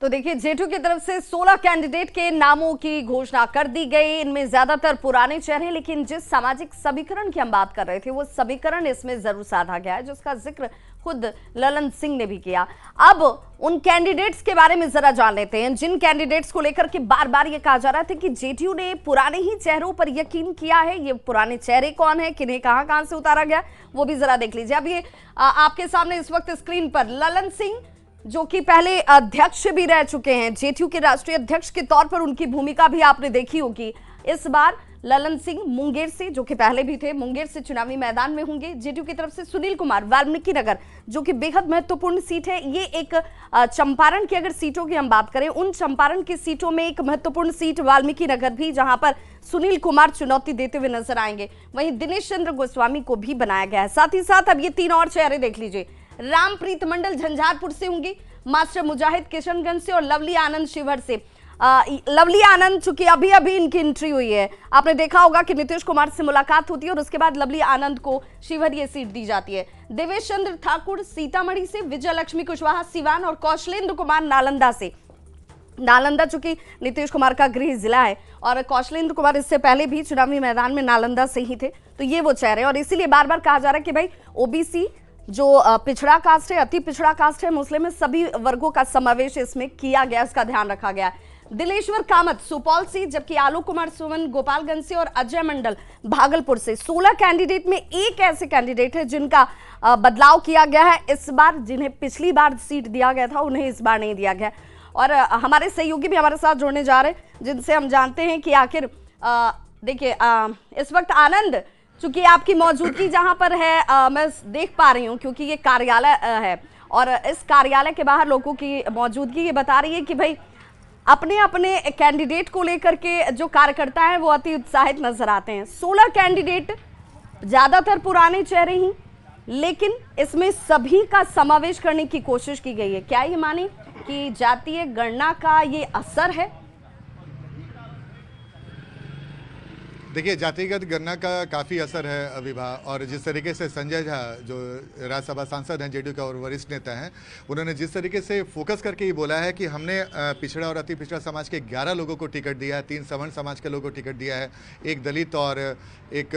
तो देखिए, जेटू की तरफ से 16 कैंडिडेट के नामों की घोषणा कर दी गई। इनमें ज्यादातर पुराने चेहरे, लेकिन जिस सामाजिक समीकरण की हम बात कर रहे थे वो समीकरण इसमें जरूर साधा गया है, जिसका जिक्र खुद ललन सिंह ने भी किया। अब उन कैंडिडेट्स के बारे में जरा जान लेते हैं, जिन कैंडिडेट्स को लेकर के बार बार ये कहा जा रहा था कि जेडीयू ने पुराने ही चेहरों पर यकीन किया है। ये पुराने चेहरे कौन है, किन्हें कहां कहां से उतारा गया, वो भी जरा देख लीजिए। अब ये आपके सामने इस वक्त स्क्रीन पर ललन सिंह, जो कि पहले अध्यक्ष भी रह चुके हैं, जेडीयू के राष्ट्रीय अध्यक्ष के तौर पर उनकी भूमिका भी आपने देखी होगी। इस बार ललन सिंह मुंगेर से, जो कि पहले भी थे, मुंगेर से चुनावी मैदान में होंगे। जेडीयू की तरफ से सुनील कुमार वाल्मीकि नगर, जो कि बेहद महत्वपूर्ण सीट है। ये एक चंपारण की अगर सीटों की हम बात करें, उन चंपारण की सीटों में एक महत्वपूर्ण सीट वाल्मीकि नगर भी, जहां पर सुनील कुमार चुनौती देते हुए नजर आएंगे। वहीं दिनेश चंद्र गोस्वामी को भी बनाया गया है। साथ ही साथ अब ये 3 और चेहरे देख लीजिए। रामप्रीत मंडल झंझारपुर से होंगी, मास्टर मुजाहिद किशनगंज से और लवली आनंद शिवहर से। लवली आनंद, चूंकि अभी अभी इनकी एंट्री हुई है, आपने देखा होगा कि नीतीश कुमार से मुलाकात होती है और उसके बाद लवली आनंद को शिवहर ये सीट दी जाती है। देवेश चंद्र ठाकुर सीतामढ़ी से, विजय लक्ष्मी कुशवाहा सिवान और कौशलेंद्र कुमार नालंदा से। नालंदा चूंकि नीतीश कुमार का गृह जिला है और कौशलेंद्र कुमार इससे पहले भी चुनावी मैदान में नालंदा से ही थे, तो ये वो चेहरे। और इसीलिए बार बार कहा जा रहा है कि भाई ओबीसी जो पिछड़ा कास्ट है, अति पिछड़ा कास्ट है, मुस्लिम है, सभी वर्गों का समावेश इसमें किया गया, इसका ध्यान रखा गया है। दिलेश्वर कामत सुपौल से, जबकि आलोक कुमार सुमन गोपालगंज से और अजय मंडल भागलपुर से। 16 कैंडिडेट में एक ऐसे कैंडिडेट है जिनका बदलाव किया गया है इस बार, जिन्हें पिछली बार सीट दिया गया था उन्हें इस बार नहीं दिया गया। और हमारे सहयोगी भी हमारे साथ जुड़ने जा रहे हैं, जिनसे हम जानते हैं कि आखिर देखिए इस वक्त आनंद, चूंकि आपकी मौजूदगी जहां पर है मैं देख पा रही हूं, क्योंकि ये कार्यालय है और इस कार्यालय के बाहर लोगों की मौजूदगी ये बता रही है कि भाई अपने अपने कैंडिडेट को लेकर के जो कार्यकर्ता हैं वो अति उत्साहित नजर आते हैं। 16 कैंडिडेट, ज्यादातर पुराने चेहरे ही, लेकिन इसमें सभी का समावेश करने की कोशिश की गई है। क्या ये माने कि जातीय गणना का ये असर है? देखिए, जातिगत गणना का काफ़ी असर है विभा, और जिस तरीके से संजय झा जो राज्यसभा सांसद हैं, जेडीयू के और वरिष्ठ नेता हैं, उन्होंने जिस तरीके से फोकस करके ये बोला है कि हमने पिछड़ा और अति पिछड़ा समाज के 11 लोगों को टिकट दिया है, 3 सवर्ण समाज के लोगों को टिकट दिया है, 1 दलित और एक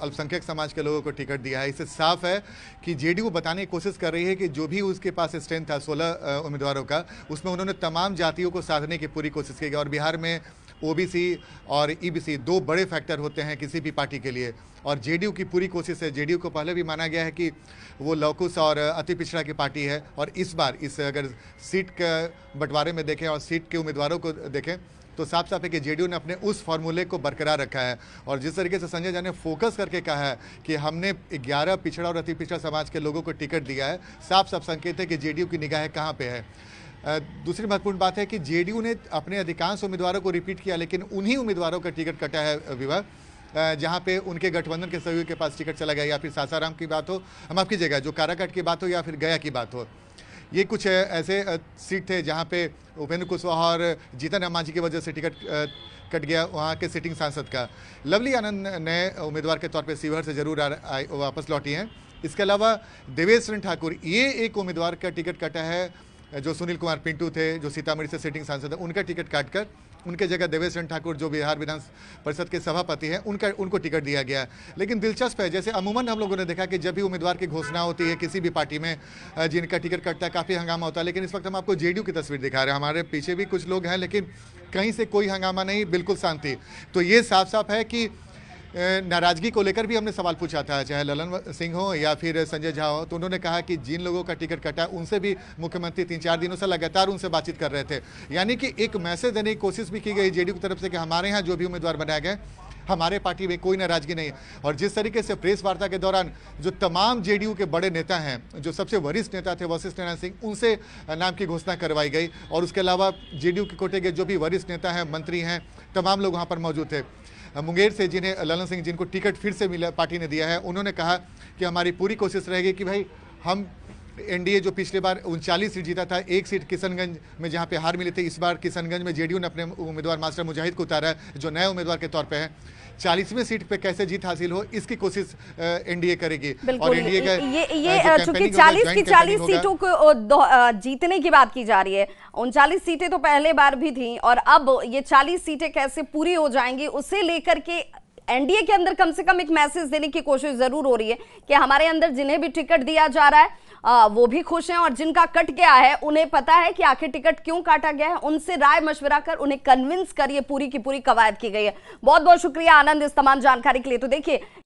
अल्पसंख्यक समाज के लोगों को टिकट दिया है। इससे साफ है कि जेडीयू बताने की कोशिश कर रही है कि जो भी उसके पास स्ट्रेंथ था 16 उम्मीदवारों का, उसमें उन्होंने तमाम जातियों को साधने की पूरी कोशिश की। और बिहार में ओबीसी और ईबीसी 2 बड़े फैक्टर होते हैं किसी भी पार्टी के लिए, और जेडीयू की पूरी कोशिश है। जेडीयू को पहले भी माना गया है कि वो लौकुश और अति पिछड़ा की पार्टी है, और इस बार इस अगर सीट के बंटवारे में देखें और सीट के उम्मीदवारों को देखें तो साफ साफ है कि जेडीयू ने अपने उस फॉर्मूले को बरकरार रखा है। और जिस तरीके से संजय झा ने फोकस करके कहा है कि हमने 11 पिछड़ा और अति पिछड़ा समाज के लोगों को टिकट दिया है, साफ साफ संकेत है कि जेडीयू की निगाहें कहाँ पे है। दूसरी महत्वपूर्ण बात है कि जेडीयू ने अपने अधिकांश उम्मीदवारों को रिपीट किया, लेकिन उन्हीं उम्मीदवारों का टिकट कटा है विवाह, जहां पे उनके गठबंधन के सहयोगी के पास टिकट चला गया, या फिर सासाराम की बात हो, माफ कीजिएगा, जो काराकाट की बात हो, या फिर गया की बात हो। ये कुछ ऐसे सीट थे जहां पे उपेंद्र कुशवाहा और जीतन राम मांझी की वजह से टिकट कट गया वहाँ के सिटिंग सांसद का। लवली आनंद नए उम्मीदवार के तौर पर शिवहर से जरूर वापस लौटी हैं। इसके अलावा देवेश चंद्र ठाकुर, ये एक उम्मीदवार का टिकट कटा है जो सुनील कुमार पिंटू थे, जो सीतामढ़ी से सिटिंग सांसद है, उनका टिकट काटकर उनके जगह देवेश चंद्र ठाकुर जो बिहार विधान परिषद के सभापति हैं उनको टिकट दिया गया। लेकिन दिलचस्प है, जैसे अमूमन हम लोगों ने देखा कि जब भी उम्मीदवार की घोषणा होती है किसी भी पार्टी में, जिनका टिकट कटता है काफ़ी हंगामा होता है, लेकिन इस वक्त हम आपको जेडीयू की तस्वीर दिखा रहे हैं। हमारे पीछे भी कुछ लोग हैं, लेकिन कहीं से कोई हंगामा नहीं, बिल्कुल शांति। तो ये साफ साफ है कि नाराजगी को लेकर भी हमने सवाल पूछा था, चाहे ललन सिंह हो या फिर संजय झा हो, तो उन्होंने कहा कि जिन लोगों का टिकट कटा उनसे भी मुख्यमंत्री 3-4 दिनों से लगातार उनसे बातचीत कर रहे थे। यानी कि एक मैसेज देने की कोशिश भी की गई जेडीयू की तरफ से कि हमारे यहाँ जो भी उम्मीदवार बनाए गए, हमारे पार्टी में कोई नाराजगी नहीं। और जिस तरीके से प्रेस वार्ता के दौरान जो तमाम जेडीयू के बड़े नेता हैं, जो सबसे वरिष्ठ नेता थे वशिष्ठ नारायण सिंह, उनसे नाम की घोषणा करवाई गई, और उसके अलावा जेडीयू के कोटे के जो भी वरिष्ठ नेता हैं, मंत्री हैं, तमाम लोग वहाँ पर मौजूद थे। मुंगेर से जिन्हें ललन सिंह, जिनको टिकट फिर से मिला, पार्टी ने दिया है, उन्होंने कहा कि हमारी पूरी कोशिश रहेगी कि भाई हम एनडीए जो पिछले बार 39 सीट जीता था, एक सीट किशनगंज में जहां पे हार मिली थी, इस बार किशनगंज में जेडीयू ने अपने उम्मीदवार मास्टर मुजाहिद को उतारा है, जो नए उम्मीदवार के तौर पे है। 40वीं सीट पे कैसे जीत हासिल हो, इसकी कोशिश एनडीए करेगी। और एनडीए का ये चूंकि 40 की 40 सीटों को जीतने की बात की जा रही है, 39 सीटें तो पहले बार भी थी, और अब ये 40 सीटें कैसे पूरी हो जाएंगी, उसे लेकर के एनडीए के अंदर कम से कम एक मैसेज देने की कोशिश जरूर हो रही है कि हमारे अंदर जिन्हें भी टिकट दिया जा रहा है वो भी खुश हैं, और जिनका कट गया है उन्हें पता है कि आखिर टिकट क्यों काटा गया है, उनसे राय मशवरा कर उन्हें कन्विंस कर ये पूरी की पूरी कवायद की गई है। बहुत बहुत शुक्रिया आनंद इस तमाम जानकारी के लिए। तो देखिए